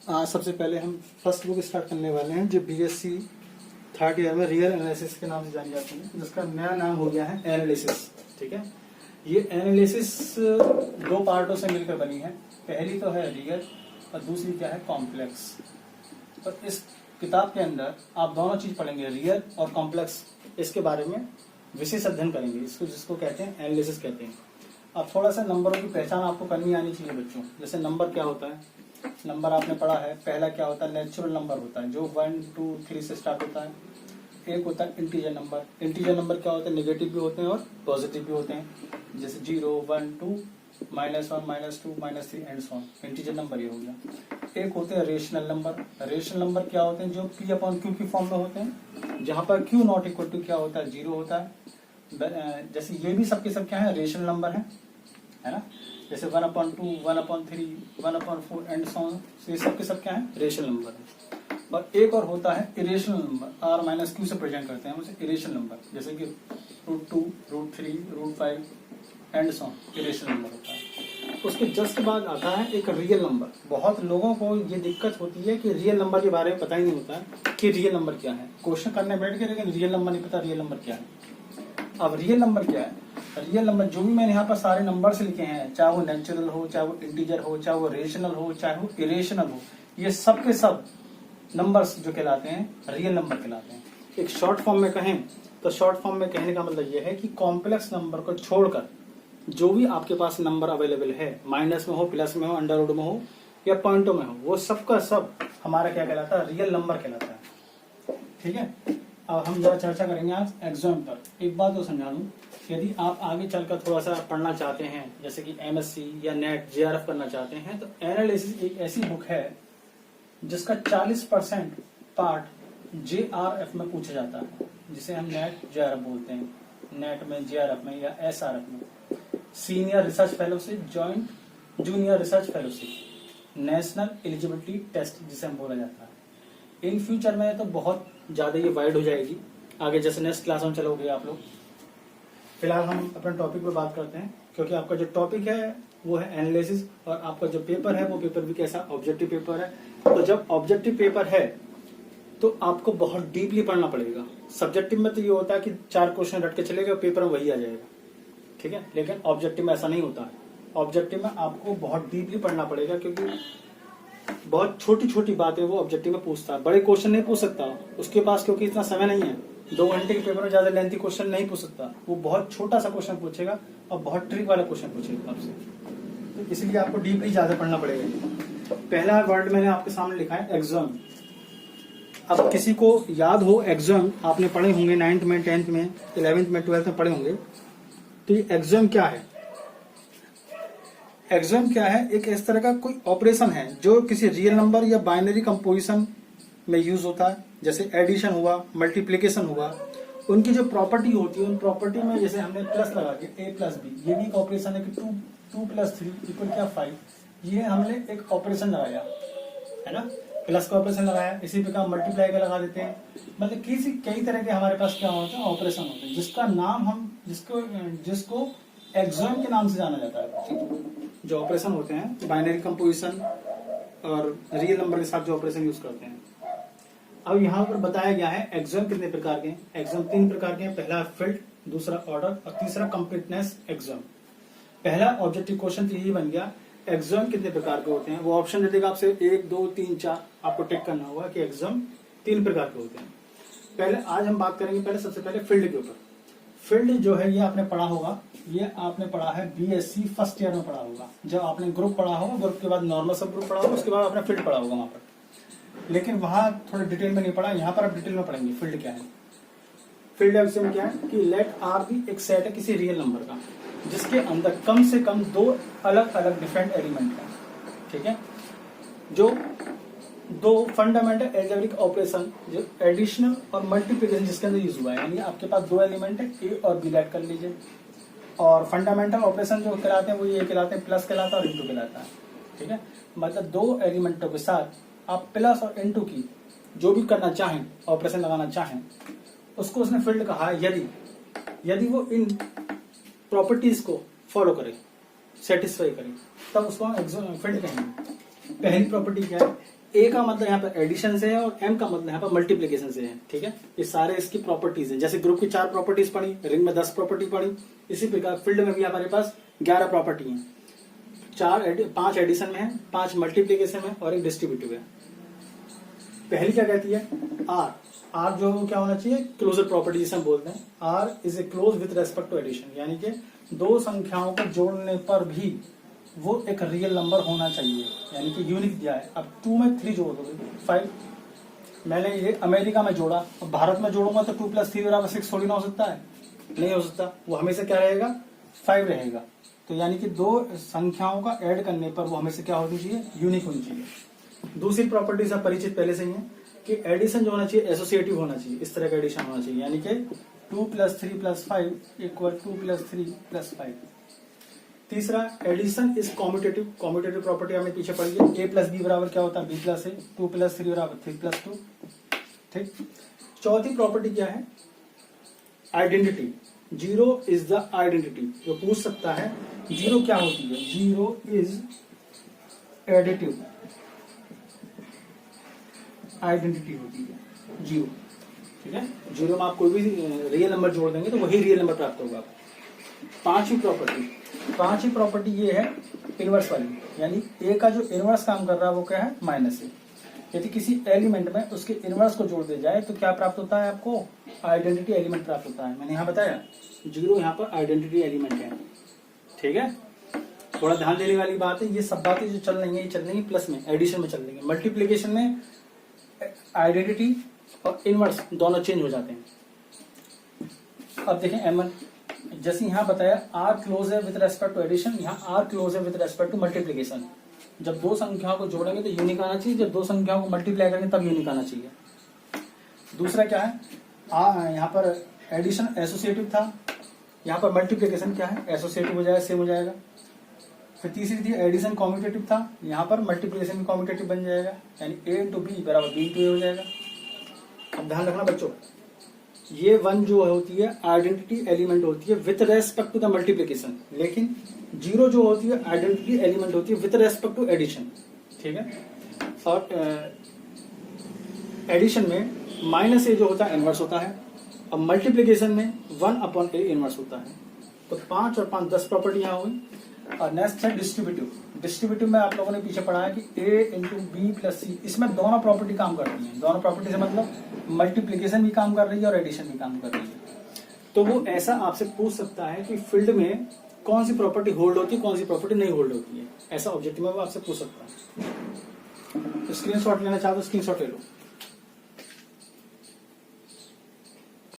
आज सबसे पहले हम फर्स्ट बुक स्टार्ट करने वाले हैं जो बीएससी थर्ड ईयर में रियल एनालिसिस के नाम से जानी जाती है, जिसका नया नाम हो गया है एनालिसिस। ठीक है, ये एनालिसिस दो पार्टों से मिलकर बनी है। पहली तो है रियल और दूसरी क्या है कॉम्प्लेक्स। तो इस किताब के अंदर आप दोनों चीज पढ़ेंगे, रियल और कॉम्प्लेक्स, इसके बारे में विशेष अध्ययन करेंगे, इसको जिसको कहते हैं एनालिसिस कहते हैं। अब थोड़ा सा नंबरों की पहचान आपको करनी आनी चाहिए बच्चों। जैसे नंबर क्या होता है, नंबर आपने पढ़ा है, पहला क्या होता है नेचुरल नंबर होता है जो 1 2 3 से स्टार्ट होता है। एक होता है इंटीजर नंबर। इंटीजर नंबर क्या होता है, नेगेटिव भी होते हैं और पॉजिटिव भी होते हैं, जैसे 0 1 2 -1 -2 -3 and so on. Integer number ये हो गया। एक होते हैं रेशनल नंबर। रेशनल नंबर क्या होते हैं, जो P/Q की फॉर्म में होते हैं, जहां पर Q नॉट इक्वल टू क्या होता है, 0 होता है। जैसे ये भी सबके सब क्या है, रेशनल नंबर है ना। जैसे 1/2 1/3 1/4 एंड सो ऑन, ये सबके सब क्या है, रेशनल नंबर है। और एक और होता है इरेशनल नंबर, R-Q से प्रेजेंट करते हैं उसे इरेशनल नंबर, जैसे कि √2 √3 √5 and so on, irrational number होता है। उसके जस्ट बाद आता है एक रियल नंबर। बहुत लोगों को ये दिक्कत होती है कि रियल नंबर के बारे में पता ही नहीं होता कि रियल नंबर क्या है। क्वेश्चन करने बैठ के लेकिन रियल नंबर नहीं पता रियल नंबर क्या है। अब रियल नंबर क्या है, रियल नंबर जो भी मैंने यहाँ पर सारे नंबर से लिखे हैं, चाहे वो नेचुरल हो, चाहे वो इंटीजर हो, चाहे वो रेशनल हो, चाहे वो इरेशनल हो, ये सब के सब नंबर्स जो कहलाते हैं रियल नंबर कहलाते हैं। एक शॉर्ट फॉर्म में कहें तो शॉर्ट फॉर्म में कहने का मतलब ये है कि कॉम्प्लेक्स नंबर को छोड़कर जो भी आपके पास नंबर अवेलेबल है, माइनस में हो, प्लस में हो, अंडर रूट में हो या पॉइंटों में हो, वो सबका सब हमारा क्या कहलाता है, रियल नंबर कहलाता है। ठीक है, अब हम जरा चर्चा करेंगे आज एग्जाम पर। एक बात तो समझा दूं, यदि आप आगे चलकर थोड़ा सा पढ़ना चाहते हैं, जैसे कि MSc या नेट JRF करना चाहते हैं, तो एनालिसिस एक ऐसी बुक है जिसका 40% पार्ट JRF में पूछा जाता है, जिसे हम नेट JRF बोलते हैं। नेट में, JRF में या SRF में senior research fellowship, joint junior research fellowship, national eligibility test जिसे हम बोला जाता है। इन फ्यूचर में तो बहुत ज्यादा ये वाइड हो जाएगी, आगे जैसे नेक्स्ट क्लास में चलोगे आप लोग। फिलहाल हम अपने टॉपिक पे बात करते हैं, क्योंकि आपका जो टॉपिक है वो है एनालिसिस और आपका जो पेपर है वो पेपर भी कैसा, ऑब्जेक्टिव पेपर है। तो जब ऑब्जेक्टिव पेपर है तो आपको बहुत डीपली पढ़ना पड़ेगा। सब्जेक्टिव में तो ये होता है कि 4 क्वेश्चन रट के चले गए, पेपर में वही आ जाएगा। ठीक है, लेकिन ऑब्जेक्टिव में ऐसा नहीं होता है। ऑब्जेक्टिव में आपको बहुत डीपली पढ़ना पड़ेगा, क्योंकि बहुत छोटी छोटी बातें वो ऑब्जेक्टिव में पूछता है। बड़े क्वेश्चन नहीं पूछ सकता उसके पास, क्योंकि इतना समय नहीं है। 2 घंटे के पेपर में ज्यादा लेंथी क्वेश्चन नहीं पूछ सकता, वो बहुत छोटा सा क्वेश्चन पूछेगा और बहुत ट्रिक वाला क्वेश्चन पूछेगा आपसे। तो इसलिए आपको डीपली ज्यादा पढ़ना पड़ेगा। पहला वर्ड मैंने आपके सामने लिखा है एग्जाम। अब किसी को याद हो एग्जाम, आपने पढ़े होंगे 9th में, 10th में, 11th में, 12th में पढ़े होंगे। तो ये एग्जाम क्या है, एग्जाम क्या है, एक इस तरह का कोई ऑपरेशन है जो किसी रियल नंबर या बाइनरी कंपोजिशन में यूज होता है। जैसे एडिशन हुआ, मल्टीप्लिकेशन हुआ, उनकी जो प्रॉपर्टी होती है, उन प्रॉपर्टी में जैसे हमने प्लस लगा के A + B, ये भी एक ऑपरेशन है कि 2 + 3 = क्या 5, ये हमने एक ऑपरेशन लगाया है ना, प्लस का ऑपरेशन लगाया, इसी प्रकार मल्टीप्लाई का लगा देते हैं। मतलब कई तरह के हमारे पास क्या होता है, ऑपरेशन होते हैं, जिसका नाम हम जिसको एग्जाम के नाम से जाना जाता है। जो ऑपरेशन होते हैं बाइनरी कंपोजिशन और रियल नंबर के साथ जो ऑपरेशन यूज करते हैं। अब यहाँ पर बताया गया है एग्जाम कितने प्रकार के हैं। एग्जाम 3 प्रकार के हैं, पहला फील्ड, दूसरा ऑर्डर और तीसरा कंप्लीटनेस एग्जाम। पहला ऑब्जेक्टिव क्वेश्चन तो यही बन गया, एग्जाम कितने प्रकार के होते हैं। वो ऑप्शन दे देगा आपसे 1 2 3 4, आपको टिक करना होगा कि एग्जाम 3 प्रकार के होते हैं। पहले आज हम बात करेंगे पहले सबसे पहले फील्ड के ऊपर। फील्ड जो है ये आपने पढ़ा होगा, ये आपने पढ़ा है BSc फर्स्ट ईयर में पढ़ा होगा। जब आपने ग्रुप पढ़ा होगा, ग्रुप के बाद नॉर्मल सब ग्रुप पढ़ा होगा, उसके बाद आपने फील्ड पढ़ा होगा वहां पर। लेकिन वहां थोड़ा डिटेल में नहीं पढ़ा, यहाँ पर आप डिटेल में पढ़ेंगे फील्ड क्या है। फील्ड एग्जाम क्या है कि लेट R भी एक सेट है किसी रियल नंबर का, जिसके अंदर कम से कम 2 अलग अलग डिफरेंट एलिमेंट है। ठीक है, जो 2 फंडामेंटल एल्जेब्रिक ऑपरेशन जो एडिशनल और मल्टीप्लिकेशन जिसके अंदर यूज हुआ है, यानी आपके पास 2 एलिमेंट है, A और B लेट कर लीजिए। और फंडामेंटल ऑपरेशन जो कहलाते हैं वो ये कहलाते हैं, प्लस कहलाता है और इंटू कहलाता है। ठीक है, मतलब 2 एलिमेंटों के साथ आप प्लस और इंटू की जो भी करना चाहें, ऑपरेशन लगाना चाहें, उसको उसने फील्ड कहा है। यदि वो इन प्रॉपर्टीज को फॉलो करे, सेटिस्फाई करे, तब उसको हम फील्ड कहेंगे। पहली प्रॉपर्टी क्या है ए का मतलब यहाँ पर एडिशन से है और एम का मतलब यहाँ पर मल्टीप्लीकेशन से है। ठीक है, ये सारे इसकी प्रॉपर्टीज हैं। जैसे ग्रुप की 4 प्रॉपर्टीज पढ़ी, रिंग में 10 प्रॉपर्टी पढ़ी, इसी प्रकार फील्ड में भी हमारे पास 11 प्रॉपर्टी हैं। 5 एडिशन में है, 5 मल्टीप्लीकेशन में और 1 डिस्ट्रीब्यूटिव है। पहली क्या कहती है, आर। आर जो क्या होना चाहिए, क्लोजर प्रॉपर्टी जिसे हम बोलते हैं। R is a close with respect to addition, यानी कि दो संख्याओं को जोड़ने पर भी वो एक रियल नंबर होना चाहिए, यानी कि यूनिक दिया है। अब 2 में 3 जोड़ दोगे 5। मैंने ये अमेरिका में जोड़ा, अब भारत में जोड़ूंगा तो 2 + 3 = 6 थोड़ी ना हो सकता है, नहीं हो सकता। वो हमेशा क्या रहेगा, 5 रहेगा। तो यानी कि दो संख्याओं का ऐड करने पर वो हमेशा क्या होनी चाहिए, यूनिक होनी चाहिए। दूसरी प्रॉपर्टी से परिचित पहले से ही है कि एडिशन जो होना चाहिए एसोसिएटिव होना चाहिए, इस तरह का एडिशन होना चाहिए, यानी कि 2 + 3 + 5 = 2 + 3 + 5। तीसरा, addition is commutative. Commutative property हमने पीछे पढ़ी है, a + b बराबर क्या होता है, b + a, 2 + 3 = 3 + 2। ठीक। चौथी प्रॉपर्टी क्या है, आइडेंटिटी। 0 is the identity. जो पूछ सकता है 0 क्या होती है, 0 इज एडिटिव आइडेंटिटी होती है 0। ठीक है, 0 में आप कोई भी रियल नंबर जोड़ देंगे तो वही रियल नंबर प्राप्त होगा आपको। पांचवी प्रॉपर्टी ये है इनवर्स वाली, यानी ए का जो इनवर्स काम कर रहा है वो क्या है, -a। यदि किसी एलिमेंट में उसके इनवर्स को जोड़ दिया जाए तो क्या प्राप्त होता है आपको, आइडेंटिटी एलिमेंट प्राप्त होता है। मैंने यहाँ बताया 0 यहाँ पर आइडेंटिटी एलिमेंट है। ठीक है, थोड़ा ध्यान देने वाली बात है, ये सब बातें जो चल रही है ये चल रही है प्लस में, एडिशन में चल रही है। मल्टीप्लीकेशन में आइडेंटिटी और इनवर्स दोनों चेंज हो जाते हैं। अब देखें M1, जैसे यहाँ बताया R क्लोज है विद रेस्पेक्ट टू एडिशन, यहाँ R क्लोज है विद रेस्पेक्ट टू मल्टीप्लीकेशन। जब दो संख्याओं को जोड़ेंगे तो यूनिक आना चाहिए, जब दो संख्याओं को मल्टीप्लाई करेंगे तब यूनिक आना चाहिए। दूसरा क्या है, यहाँ पर एडिशन एसोसिएटिव था, यहाँ पर मल्टीप्लीकेशन क्या है, एसोसिएटिव हो जाएगा, सेम हो जाएगा। फिर तीसरी थी एडिशन कॉम्यूटेटिव था, यहाँ पर मल्टीप्लीकेशन भी कॉम्यूटेटिव बन जाएगा, यानी a × b = b × a हो जाएगा। अब ध्यान रखना बच्चों, ये 1 जो होती है आइडेंटिटी एलिमेंट होती है with respect to the multiplication, लेकिन 0 जो होती है आइडेंटिटी एलिमेंट होती है विथ रेस्पेक्ट टू एडिशन। ठीक है, और एडिशन में -a जो होता है इनवर्स होता है, और मल्टीप्लीकेशन में 1/a इनवर्स होता है। तो 5 और 5 10 प्रॉपर्टी यहाँ हुई। और नेक्स्ट है डिस्ट्रीब्यूटिव। डिस्ट्रीब्यूटिव में आप लोगों ने पीछे पढ़ा है कि a × b + c, इसमें दोनों प्रॉपर्टी काम करती हैं। दोनों प्रॉपर्टी से मतलब मल्टीप्लीकेशन भी काम कर रही है और एडिशन भी काम कर रही है। तो वो ऐसा आपसे पूछ सकता है कि फील्ड में कौन सी प्रॉपर्टी होल्ड होती है, कौन सी प्रॉपर्टी नहीं होल्ड होती है, ऐसा ऑब्जेक्टिव में वो आपसे पूछ सकता है। तो स्क्रीनशॉट लेना चाहो तो स्क्रीनशॉट ले लो।